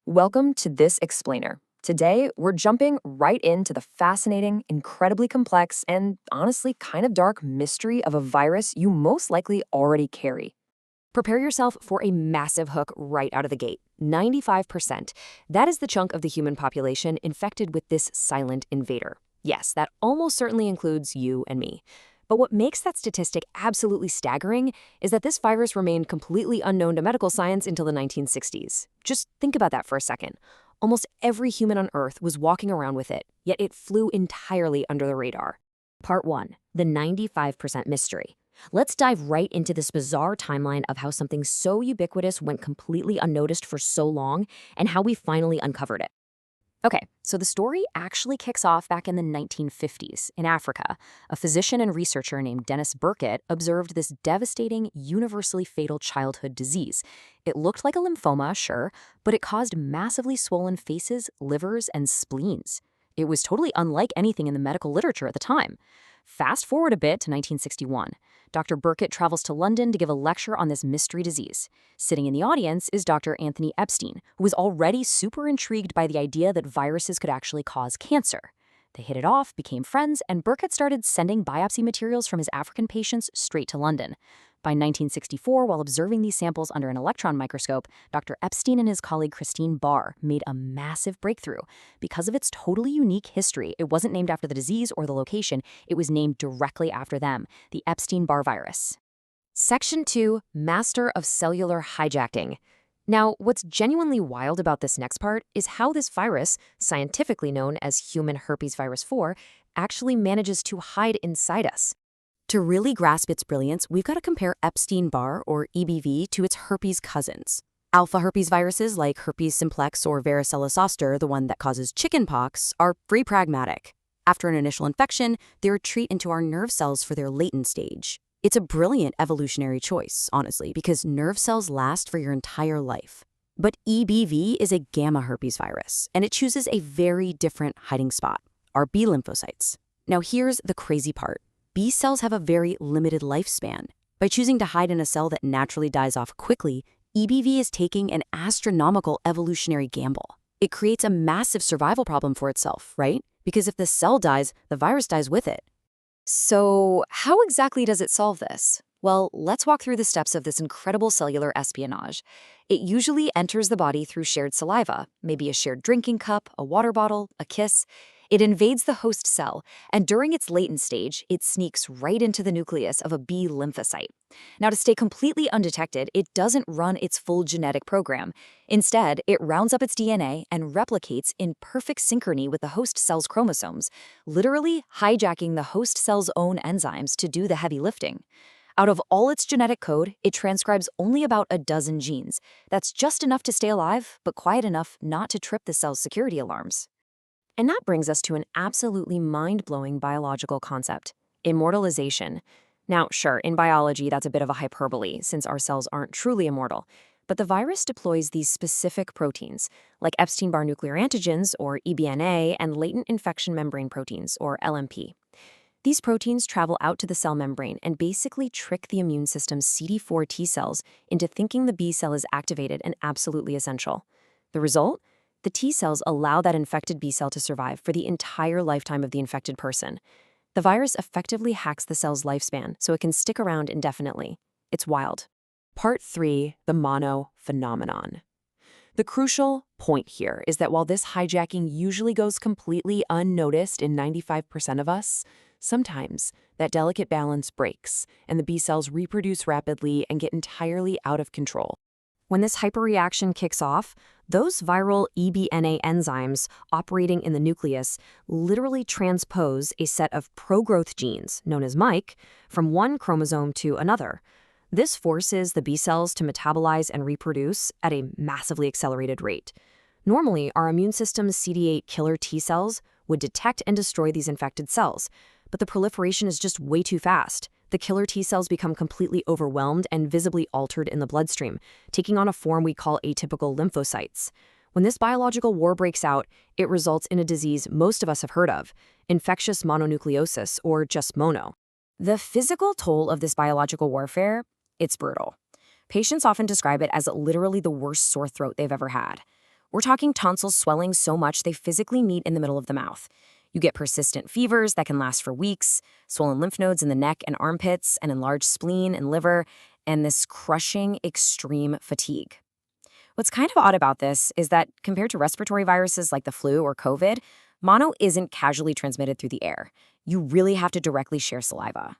Welcome to This Explainer. Today, we're jumping right into the fascinating, incredibly complex, and honestly kind of dark mystery of a virus you most likely already carry. Prepare yourself for a massive hook right out of the gate. 95%. That is the chunk of the human population infected with this silent invader. Yes, that almost certainly includes you and me. But what makes that statistic absolutely staggering is that this virus remained completely unknown to medical science until the 1960s. Just think about that for a second. Almost every human on Earth was walking around with it, yet it flew entirely under the radar. Part 1. The 95% mystery. Let's dive right into this bizarre timeline of how something so ubiquitous went completely unnoticed for so long and how we finally uncovered it. Okay, so the story actually kicks off back in the 1950s in Africa. A physician and researcher named Dennis Burkitt observed this devastating, universally fatal childhood disease. It looked like a lymphoma, sure, but it caused massively swollen faces, livers, and spleens. It was totally unlike anything in the medical literature at the time. Fast forward a bit to 1961. Dr. Burkitt travels to London to give a lecture on this mystery disease. Sitting in the audience is Dr. Anthony Epstein, who was already super intrigued by the idea that viruses could actually cause cancer. They hit it off, became friends, and Burkitt started sending biopsy materials from his African patients straight to London. By 1964, while observing these samples under an electron microscope, Dr. Epstein and his colleague Christine Barr made a massive breakthrough. Because of its totally unique history, it wasn't named after the disease or the location, it was named directly after them, the Epstein-Barr virus. Section 2, Master of Cellular Hijacking. Now, what's genuinely wild about this next part is how this virus, scientifically known as human herpes virus 4, actually manages to hide inside us. To really grasp its brilliance, we've got to compare Epstein-Barr, or EBV, to its herpes cousins. Alpha herpes viruses like herpes simplex or varicella zoster, the one that causes chickenpox, are pretty pragmatic. After an initial infection, they retreat into our nerve cells for their latent stage. It's a brilliant evolutionary choice, honestly, because nerve cells last for your entire life. But EBV is a gamma herpes virus, and it chooses a very different hiding spot, our B lymphocytes. Now here's the crazy part. B cells have a very limited lifespan. By choosing to hide in a cell that naturally dies off quickly, EBV is taking an astronomical evolutionary gamble. It creates a massive survival problem for itself, right? Because if the cell dies, the virus dies with it. So, how exactly does it solve this? Well, let's walk through the steps of this incredible cellular espionage. It usually enters the body through shared saliva, maybe a shared drinking cup, a water bottle, a kiss. It invades the host cell, and during its latent stage, it sneaks right into the nucleus of a B lymphocyte. Now, to stay completely undetected, it doesn't run its full genetic program. Instead, it rounds up its DNA and replicates in perfect synchrony with the host cell's chromosomes, literally hijacking the host cell's own enzymes to do the heavy lifting. Out of all its genetic code, it transcribes only about a dozen genes. That's just enough to stay alive, but quiet enough not to trip the cell's security alarms. And that brings us to an absolutely mind-blowing biological concept, immortalization. Now, sure, in biology, that's a bit of a hyperbole, since our cells aren't truly immortal. But the virus deploys these specific proteins, like Epstein-Barr nuclear antigens, or EBNA, and latent infection membrane proteins, or LMP. These proteins travel out to the cell membrane and basically trick the immune system's CD4 T cells into thinking the B cell is activated and absolutely essential. The result? The T cells allow that infected B cell to survive for the entire lifetime of the infected person. The virus effectively hacks the cell's lifespan so it can stick around indefinitely. It's wild. Part 3, the mono phenomenon. The crucial point here is that while this hijacking usually goes completely unnoticed in 95% of us, sometimes that delicate balance breaks and the B cells reproduce rapidly and get entirely out of control. When this hyperreaction kicks off, those viral EBNA enzymes operating in the nucleus literally transpose a set of pro-growth genes, known as MIC, from one chromosome to another. This forces the B cells to metabolize and reproduce at a massively accelerated rate. Normally, our immune system's CD8 killer T cells would detect and destroy these infected cells, but the proliferation is just way too fast. The killer T cells become completely overwhelmed and visibly altered in the bloodstream, taking on a form we call atypical lymphocytes. When this biological war breaks out, it results in a disease most of us have heard of, infectious mononucleosis, or just mono. The physical toll of this biological warfare, it's brutal. Patients often describe it as literally the worst sore throat they've ever had. We're talking tonsils swelling so much they physically meet in the middle of the mouth. You get persistent fevers that can last for weeks, swollen lymph nodes in the neck and armpits, an enlarged spleen and liver, and this crushing, extreme fatigue. What's kind of odd about this is that compared to respiratory viruses like the flu or COVID, mono isn't casually transmitted through the air. You really have to directly share saliva.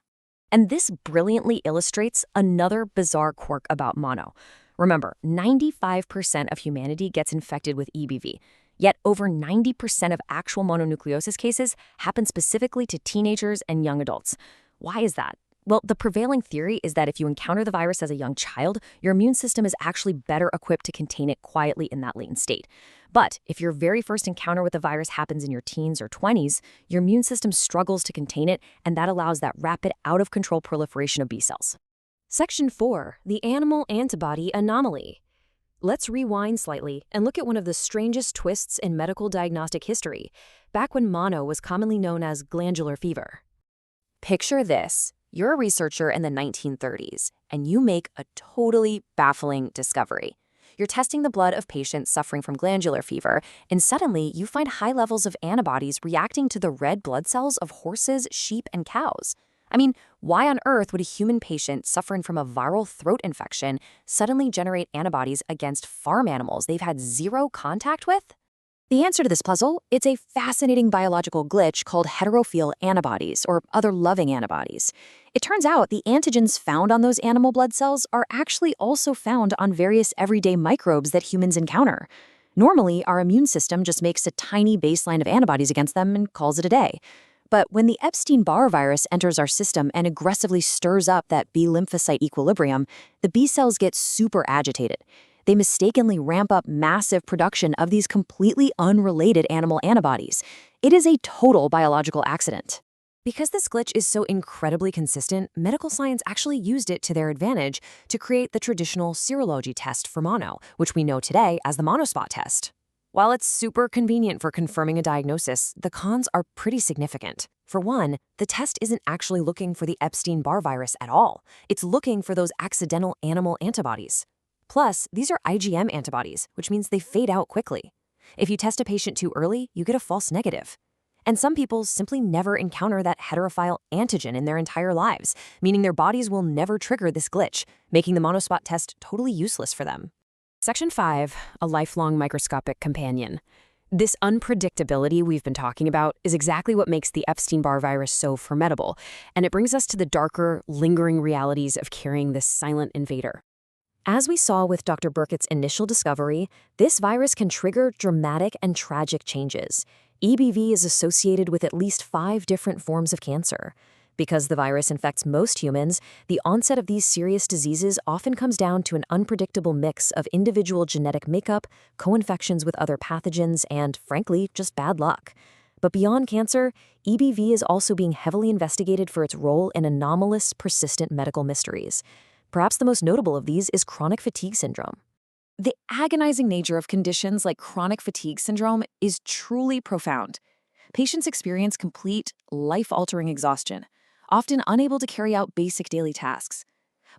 And this brilliantly illustrates another bizarre quirk about mono. Remember, 95% of humanity gets infected with EBV, yet over 90% of actual mononucleosis cases happen specifically to teenagers and young adults. Why is that? Well, the prevailing theory is that if you encounter the virus as a young child, your immune system is actually better equipped to contain it quietly in that latent state. But if your very first encounter with the virus happens in your teens or 20s, your immune system struggles to contain it, and that allows that rapid, out-of-control proliferation of B cells. Section 4. The animal antibody anomaly. Let's rewind slightly and look at one of the strangest twists in medical diagnostic history, back when mono was commonly known as glandular fever. Picture this. You're a researcher in the 1930s, and you make a totally baffling discovery. You're testing the blood of patients suffering from glandular fever, and suddenly you find high levels of antibodies reacting to the red blood cells of horses, sheep, and cows. I mean, why on earth would a human patient suffering from a viral throat infection suddenly generate antibodies against farm animals they've had zero contact with? The answer to this puzzle, it's a fascinating biological glitch called heterophile antibodies, or other loving antibodies. It turns out the antigens found on those animal blood cells are actually also found on various everyday microbes that humans encounter. Normally, our immune system just makes a tiny baseline of antibodies against them and calls it a day. But when the Epstein-Barr virus enters our system and aggressively stirs up that B lymphocyte equilibrium, the B cells get super agitated. They mistakenly ramp up massive production of these completely unrelated animal antibodies. It is a total biological accident. Because this glitch is so incredibly consistent, medical science actually used it to their advantage to create the traditional serology test for mono, which we know today as the monospot test. While it's super convenient for confirming a diagnosis, the cons are pretty significant. For one, the test isn't actually looking for the Epstein-Barr virus at all. It's looking for those accidental animal antibodies. Plus, these are IgM antibodies, which means they fade out quickly. If you test a patient too early, you get a false negative. And some people simply never encounter that heterophile antigen in their entire lives, meaning their bodies will never trigger this glitch, making the monospot test totally useless for them. Section 5. A lifelong microscopic companion. This unpredictability we've been talking about is exactly what makes the Epstein-Barr virus so formidable, and it brings us to the darker, lingering realities of carrying this silent invader. As we saw with Dr. Burkitt's initial discovery, this virus can trigger dramatic and tragic changes. EBV is associated with at least 5 different forms of cancer. Because the virus infects most humans, the onset of these serious diseases often comes down to an unpredictable mix of individual genetic makeup, co-infections with other pathogens, and, frankly, just bad luck. But beyond cancer, EBV is also being heavily investigated for its role in anomalous, persistent medical mysteries. Perhaps the most notable of these is chronic fatigue syndrome. The agonizing nature of conditions like chronic fatigue syndrome is truly profound. Patients experience complete, life-altering exhaustion, often unable to carry out basic daily tasks.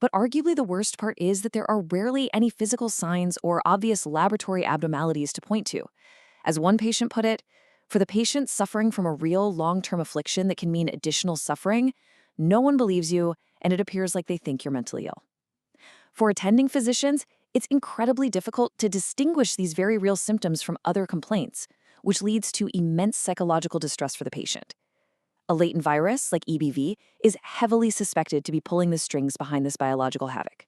But arguably the worst part is that there are rarely any physical signs or obvious laboratory abnormalities to point to. As one patient put it, for the patient suffering from a real long-term affliction that can mean additional suffering, no one believes you, and it appears like they think you're mentally ill. For attending physicians, it's incredibly difficult to distinguish these very real symptoms from other complaints, which leads to immense psychological distress for the patient. A latent virus, like EBV, is heavily suspected to be pulling the strings behind this biological havoc.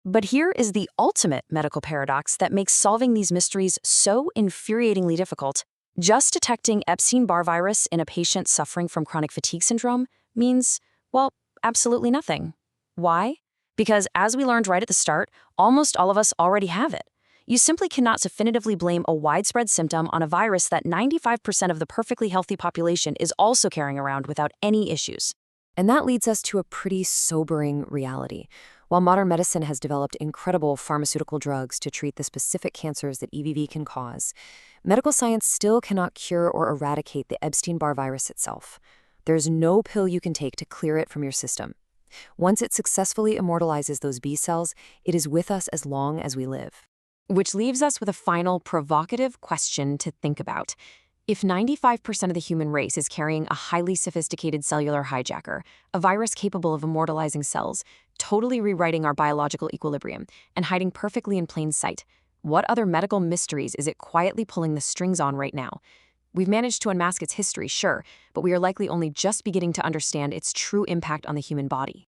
But here is the ultimate medical paradox that makes solving these mysteries so infuriatingly difficult. Just detecting Epstein-Barr virus in a patient suffering from chronic fatigue syndrome means, well, absolutely nothing. Why? Because as we learned right at the start, almost all of us already have it. You simply cannot definitively blame a widespread symptom on a virus that 95% of the perfectly healthy population is also carrying around without any issues. And that leads us to a pretty sobering reality. While modern medicine has developed incredible pharmaceutical drugs to treat the specific cancers that EBV can cause, medical science still cannot cure or eradicate the Epstein-Barr virus itself. There's no pill you can take to clear it from your system. Once it successfully immortalizes those B cells, it is with us as long as we live. Which leaves us with a final provocative question to think about. If 95% of the human race is carrying a highly sophisticated cellular hijacker, a virus capable of immortalizing cells, totally rewriting our biological equilibrium, and hiding perfectly in plain sight, what other medical mysteries is it quietly pulling the strings on right now? We've managed to unmask its history, sure, but we are likely only just beginning to understand its true impact on the human body.